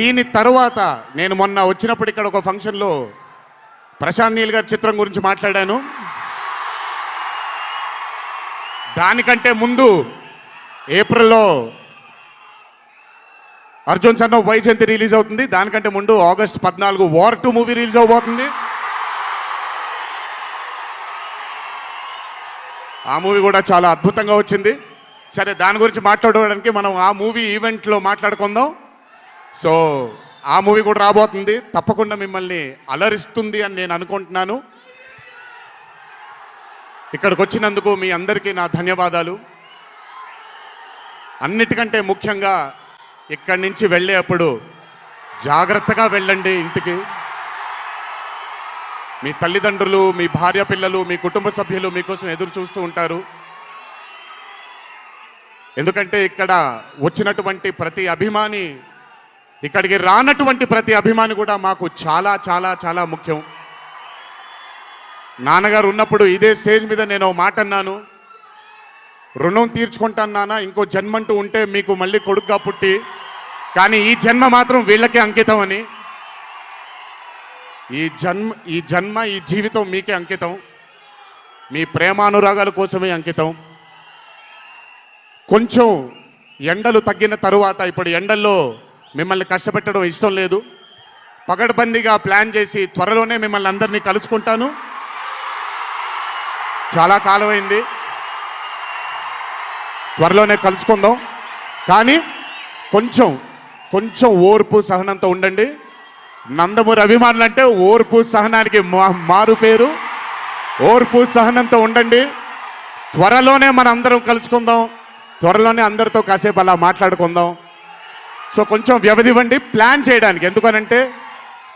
దీని తరువాత నేను మొన్న వచ్చినప్పుడు ఇక్కడ ఒక ఫంక్షన్లో ప్రశాంత్ నీల్ గారి చిత్రం గురించి మాట్లాడాను. దానికంటే ముందు ఏప్రిల్లో Arjun son of Vyjayanthi release అవుతుంది. దానికంటే ముందు ఆగస్ట్ 14 వార్ 2 మూవీ రిలీజ్ అవబోతుంది. ఆ మూవీ కూడా చాలా అద్భుతంగా వచ్చింది. సరే, దాని గురించి మాట్లాడడానికి మనం ఆ మూవీ ఈవెంట్లో మాట్లాడుకుందాం. సో ఆ మూవీ కూడా రాబోతుంది, తప్పకుండా మిమ్మల్ని అలరిస్తుంది అని నేను అనుకుంటున్నాను. ఇక్కడికి వచ్చినందుకు మీ అందరికీ నా ధన్యవాదాలు. అన్నిటికంటే ముఖ్యంగా ఇక్కడి నుంచి వెళ్ళేటప్పుడు జాగ్రత్తగా వెళ్ళండి ఇంటికి. మీ తల్లిదండ్రులు, మీ భార్య పిల్లలు, మీ కుటుంబ సభ్యులు మీకోసం ఎదురు చూస్తూ ఉంటారు. ఎందుకంటే ఇక్కడ వచ్చినటువంటి ప్రతి అభిమాని, ఇక్కడికి రానటువంటి ప్రతి అభిమాని కూడా మాకు చాలా చాలా చాలా ముఖ్యం. నాన్నగారు ఉన్నప్పుడు ఇదే స్టేజ్ మీద నేను మాట అన్నాను, రుణం తీర్చుకుంటాను నాన్న, ఇంకో జన్మంటూ ఉంటే మీకు మళ్ళీ కొడుకుగా పుట్టి, కానీ ఈ జన్మ మాత్రం వీళ్ళకే అంకితం అని. ఈ జన్మ ఈ జీవితం మీకే అంకితం, మీ ప్రేమానురాగాల కోసమే అంకితం. కొంచెం ఎండలు తగ్గిన తరువాత, ఇప్పుడు ఎండల్లో మిమ్మల్ని కష్టపెట్టడం ఇష్టం లేదు, పగడ్బందీగా ప్లాన్ చేసి త్వరలోనే మిమ్మల్ని అందరినీ కలుసుకుంటాను. చాలా కాలమైంది, త్వరలోనే కలుసుకుందాం. కానీ కొంచెం ఓర్పు సహనంతో ఉండండి. నందమూరి అభిమానులు అంటే ఓర్పు సహనానికి మారు పేరు. ఓర్పు సహనంతో ఉండండి. త్వరలోనే మనం అందరం కలుసుకుందాం, త్వరలోనే అందరితో కాసేపు అలా మాట్లాడుకుందాం. సో కొంచెం వ్యవధి ఇవ్వండి ప్లాన్ చేయడానికి. ఎందుకనంటే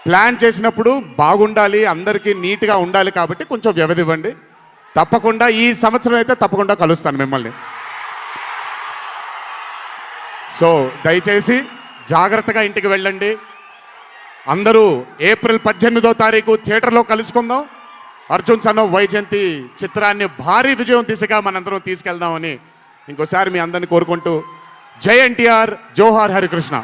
ప్లాన్ చేసినప్పుడు బాగుండాలి, అందరికీ నీట్గా ఉండాలి, కాబట్టి కొంచెం వ్యవధి ఇవ్వండి. తప్పకుండా ఈ సంవత్సరం అయితే తప్పకుండా కలుస్తాను మిమ్మల్ని. సో దయచేసి జాగ్రత్తగా ఇంటికి వెళ్ళండి. అందరూ ఏప్రిల్ 18వ తారీఖు థియేటర్లో కలుసుకుందాం. అర్జున్ సన్ ఆఫ్ వైజయంతి చిత్రాన్ని భారీ విజయం దిశగా మనందరం తీసుకెళ్దామని ఇంకోసారి మీ అందరిని కోరుకుంటూ, జై ఎన్టీఆర్, జోహార్ హరికృష్ణ.